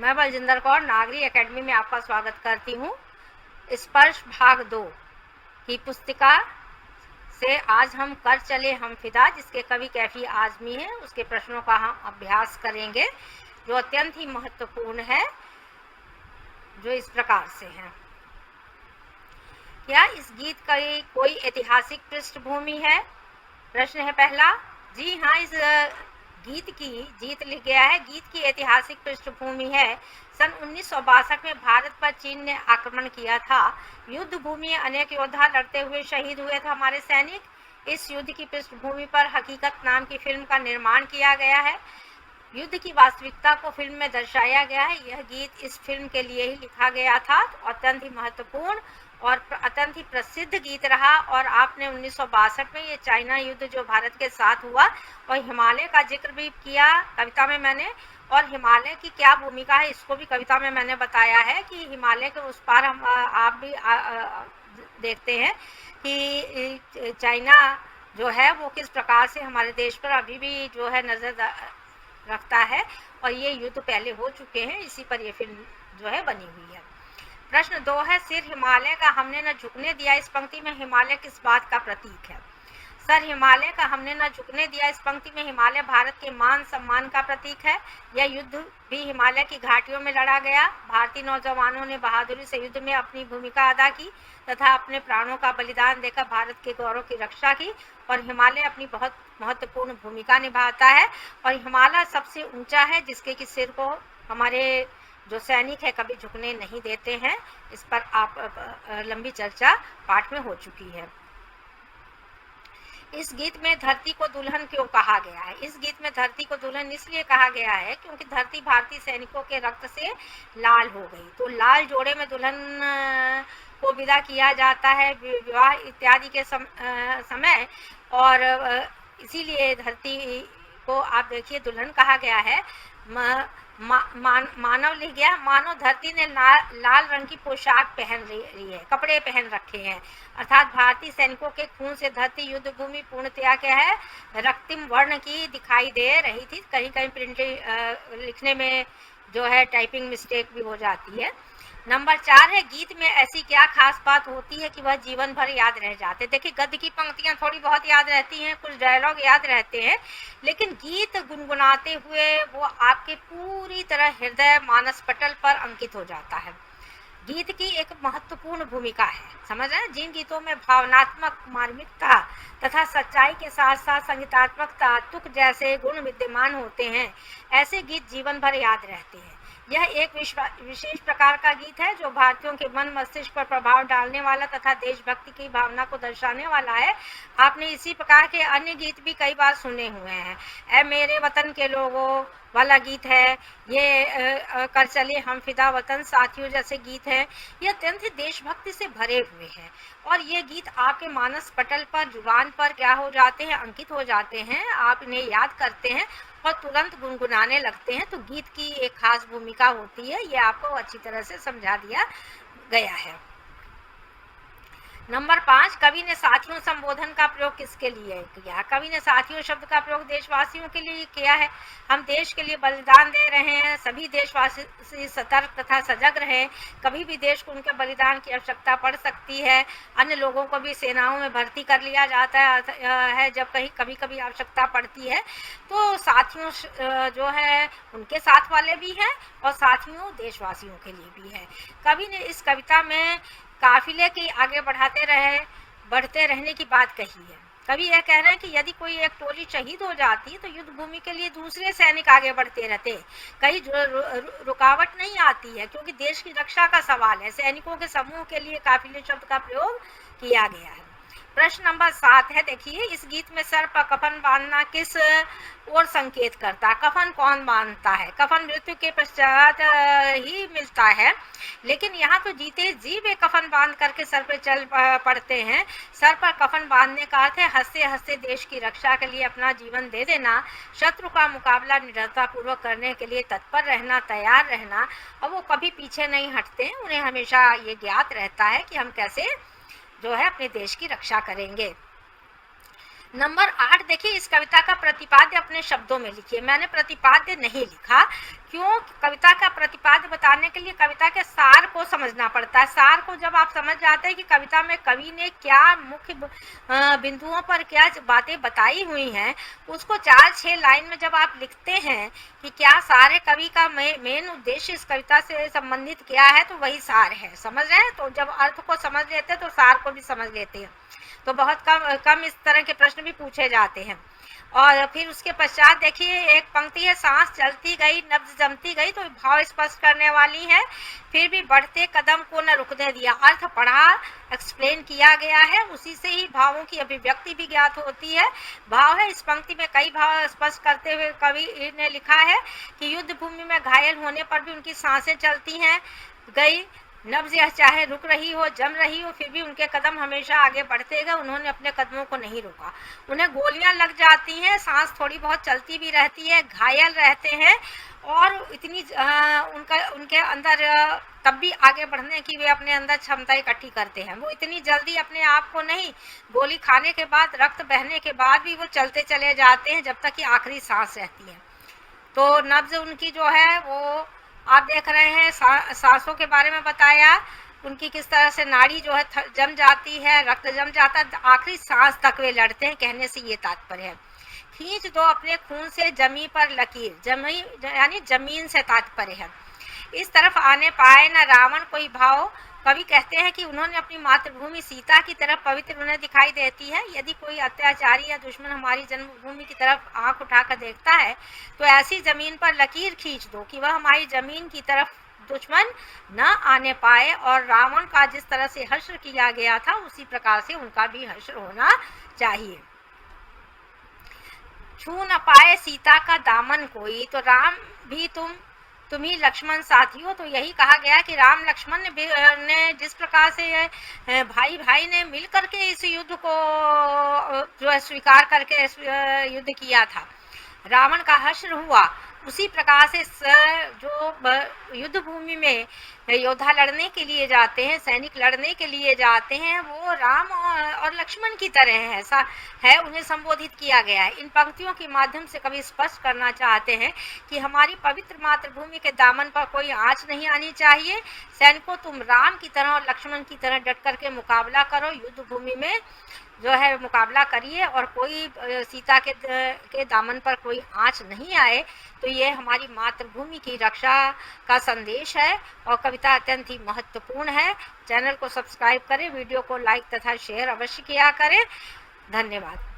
मैं बलजिंदर कौर नागरी एकेडमी में आपका स्वागत करती हूँ। स्पर्श भाग 2 की पुस्तिका से आज हम कर चले हम फिदा, जिसके कवि कैफी आजमी हैं, उसके प्रश्नों का हम अभ्यास करेंगे जो अत्यंत ही महत्वपूर्ण है, जो इस प्रकार से हैं। क्या इस गीत की कोई ऐतिहासिक पृष्ठभूमि है? प्रश्न है पहला। जी हाँ, इस गीत लिख गया है। गीत की ऐतिहासिक पृष्ठभूमि है सन 1962 में भारत पर चीन ने आक्रमण किया था। युद्ध भूमि में अनेक योद्धा लड़ते हुए शहीद हुए थे हमारे सैनिक। इस युद्ध की पृष्ठभूमि पर हकीकत नाम की फिल्म का निर्माण किया गया है। युद्ध की वास्तविकता को फिल्म में दर्शाया गया है। यह गीत इस फिल्म के लिए ही लिखा गया था। अत्यंत ही महत्वपूर्ण और अत्यंत ही प्रसिद्ध गीत रहा। और आपने 1962 में ये चाइना युद्ध जो भारत के साथ हुआ और हिमालय का जिक्र भी किया कविता में मैंने, और हिमालय की क्या भूमिका है इसको भी कविता में मैंने बताया है कि हिमालय के उस पार हम आप भी देखते हैं कि चाइना जो है वो किस प्रकार से हमारे देश पर अभी भी जो है नज़र रखता है, और ये युद्ध पहले हो चुके हैं। इसी पर ये फिल्म जो है बनी हुई है। प्रश्न 2 है, सिर हिमालय का हमने न झुकने दिया। इस पंक्ति में हिमालय किस बात का प्रतीक है? सर हिमालय का हमने न झुकने दिया, इस पंक्ति में हिमालय भारत के मान सम्मान का प्रतीक है। यह युद्ध भी हिमालय की घाटियों में लड़ा गया। भारतीय नौजवानों ने बहादुरी से युद्ध में अपनी भूमिका अदा की तथा अपने प्राणों का बलिदान देकर भारत के गौरव की रक्षा की, और हिमालय अपनी बहुत महत्वपूर्ण भूमिका निभाता है। और हिमालय सबसे ऊंचा है जिसके कि सिर को हमारे जो सैनिक है कभी झुकने नहीं देते हैं। इस पर आप लंबी चर्चा पाठ में हो चुकी है। इस गीत में धरती को दुल्हन क्यों कहा गया है? इस गीत में धरती को दुल्हन इसलिए कहा गया है क्योंकि धरती भारतीय सैनिकों के रक्त से लाल हो गई। तो लाल जोड़े में दुल्हन को विदा किया जाता है विवाह इत्यादि के समय, और इसीलिए धरती को आप देखिए दुल्हन कहा गया है। मानव लिख गया, मानो धरती ने लाल रंग की पोशाक पहन रही है, कपड़े पहन रखे हैं। अर्थात भारतीय सैनिकों के खून से धरती युद्ध भूमि पूर्णतया क्या है, रक्तिम वर्ण की दिखाई दे रही थी। कहीं कहीं प्रिंटिंग लिखने में जो है टाइपिंग मिस्टेक भी हो जाती है। नंबर 4 है, गीत में ऐसी क्या खास बात होती है कि वह जीवन भर याद रह जाते? देखिए गद्य की पंक्तियां थोड़ी बहुत याद रहती हैं, कुछ डायलॉग याद रहते हैं, लेकिन गीत गुनगुनाते हुए वो आपके पूरी तरह हृदय मानस पटल पर अंकित हो जाता है। गीत की एक महत्वपूर्ण भूमिका है, समझ रहे हैं? जिन गीतों में भावनात्मक मार्मिकता तथा सच्चाई के साथ साथ संगीतात्मकता तुक जैसे गुण विद्यमान होते हैं, ऐसे गीत जीवन भर याद रहते हैं। यह एक विशेष प्रकार का गीत है जो भारतीयों के मन मस्तिष्क पर प्रभाव डालने वाला तथा देशभक्ति की भावना को दर्शाने वाला है। आपने इसी प्रकार के अन्य गीत भी कई बार सुने हुए हैं। ऐ मेरे वतन के लोगों वाला गीत है, ये कर चले हम फिदा वतन साथियों जैसे गीत हैं। ये अत्यंत ही देशभक्ति से भरे हुए हैं, और ये गीत आपके मानस पटल पर, जुबान पर क्या हो जाते हैं, अंकित हो जाते हैं। आप इन्हें याद करते हैं और तुरंत गुनगुनाने लगते हैं। तो गीत की एक खास भूमिका होती है, ये आपको अच्छी तरह से समझा दिया गया है। नंबर 5, कवि ने साथियों संबोधन का प्रयोग किसके लिए किया? कवि ने साथियों शब्द का प्रयोग देशवासियों के लिए किया है। हम देश के लिए बलिदान दे रहे हैं, सभी देशवासी सतर्क तथा सजग रहें। कभी भी देश को उनके बलिदान की आवश्यकता पड़ सकती है। अन्य लोगों को भी सेनाओं में भर्ती कर लिया जाता है जब कभी कभी आवश्यकता पड़ती है। तो साथियों जो है उनके साथ वाले भी हैं और साथियों देशवासियों के लिए भी है। कवि ने इस कविता में काफिले की आगे बढ़ते रहने की बात कही है। कवि यह कह रहे हैं कि यदि कोई एक टोली शहीद हो जाती तो युद्ध भूमि के लिए दूसरे सैनिक आगे बढ़ते रहते, कहीं रुकावट नहीं आती है, क्योंकि देश की रक्षा का सवाल है। सैनिकों के समूह के लिए काफिले शब्द का प्रयोग किया गया है। प्रश्न नंबर 7 है, देखिए इस गीत में सर पर कफन बांधना किस और संकेत करता है? कफन कौन बांधता है? कफन मृत्यु के पश्चात ही मिलता है, लेकिन यहाँ तो जीते जी वे कफन बांध करके सर पे चल पड़ते हैं। सर पर कफन बांधने का अर्थ है हंसते हंसते देश की रक्षा के लिए अपना जीवन दे देना, शत्रु का मुकाबला निडरता पूर्वक करने के लिए तत्पर रहना, तैयार रहना, और वो कभी पीछे नहीं हटते हैं। उन्हें हमेशा ये ज्ञात रहता है कि हम कैसे जो है अपने देश की रक्षा करेंगे। नंबर 8, देखिए इस कविता का प्रतिपाद्य अपने शब्दों में लिखिए। मैंने प्रतिपाद्य नहीं लिखा क्यों? कविता का प्रतिपाद्य बताने के लिए कविता के सार को समझना पड़ता है। सार को जब आप समझ जाते हैं कि कविता में कवि ने क्या मुख्य बिंदुओं पर क्या बातें बताई हुई हैं, उसको 4-6 लाइन में जब आप लिखते हैं कि क्या सार है, कवि का मेन उद्देश्य इस कविता से संबंधित क्या है, तो वही सार है। समझ रहे हैं? तो जब अर्थ को समझ लेते हैं तो सार को भी समझ लेते हैं। तो बहुत कम इस तरह के प्रश्न भी पूछे जाते हैं। और फिर उसके पश्चात देखिए एक पंक्ति है, सांस चलती गई नब्ज जमती गई, तो भाव स्पष्ट करने वाली है। फिर भी बढ़ते कदम को न रुकने दिया। अर्थ पढ़ा, एक्सप्लेन किया गया है, उसी से ही भावों की अभिव्यक्ति भी ज्ञात होती है। भाव है, इस पंक्ति में कई भाव स्पष्ट करते हुए कवि ने लिखा है कि युद्ध भूमि में घायल होने पर भी उनकी सांसें चलती हैं गई, नब्ज यह चाहे रुक रही हो, जम रही हो, फिर भी उनके कदम हमेशा आगे बढ़ते गए, उन्होंने अपने कदमों को नहीं रोका। उन्हें गोलियां लग जाती हैं, सांस थोड़ी बहुत चलती भी रहती है, घायल रहते हैं, और इतनी उनके अंदर तब भी आगे बढ़ने की वे अपने अंदर क्षमता इकट्ठी करते हैं। वो इतनी जल्दी अपने आप को नहीं, गोली खाने के बाद, रक्त बहने के बाद भी वो चलते चले जाते हैं जब तक कि आखिरी सांस रहती है। तो नब्ज उनकी जो है वो आप देख रहे हैं, सांसों के बारे में बताया, उनकी किस तरह से नाड़ी जो है जम जाती है, रक्त जम जाता है, आखिरी सांस तक वे लड़ते हैं। कहने से ये तात्पर्य है। खींच दो अपने खून से जमी पर लकीर, जमी यानी जमीन से तात्पर्य है। इस तरफ आने पाए न रावण कोई भाव। कवि कहते हैं कि उन्होंने अपनी मातृभूमि सीता की तरफ पवित्र उन्हें दिखाई देती है। यदि कोई अत्याचारी या दुश्मन हमारी जन्मभूमि की तरफ आंख उठाकर देखता है तो ऐसी जमीन पर लकीर खींच दो कि वह हमारी जमीन की तरफ दुश्मन न आने पाए, और रावण का जिस तरह से हश्र किया गया था उसी प्रकार से उनका भी हश्र होना चाहिए। छू न पाए सीता का दामन कोई, तो राम भी तुम्ही लक्ष्मण साथी हो। तो यही कहा गया कि राम लक्ष्मण ने जिस प्रकार से भाई भाई ने मिलकर के इस युद्ध को जो है स्वीकार करके युद्ध किया था, रावण का हश्र हुआ, उसी प्रकार से जो युद्ध भूमि में योद्धा लड़ने के लिए जाते हैं, सैनिक लड़ने के लिए जाते हैं, वो राम और लक्ष्मण की तरह है, उन्हें संबोधित किया गया है। इन पंक्तियों के माध्यम से कवि स्पष्ट करना चाहते हैं कि हमारी पवित्र मातृभूमि के दामन पर कोई आंच नहीं आनी चाहिए। सैनिकों, तुम राम की तरह और लक्ष्मण की तरह डट करके मुकाबला करो, युद्ध भूमि में जो है मुकाबला करिए, और कोई सीता के दामन पर कोई आंच नहीं आए। तो ये हमारी मातृभूमि की रक्षा का संदेश है और कविता अत्यंत ही महत्वपूर्ण है। चैनल को सब्सक्राइब करें, वीडियो को लाइक तथा शेयर अवश्य किया करें। धन्यवाद।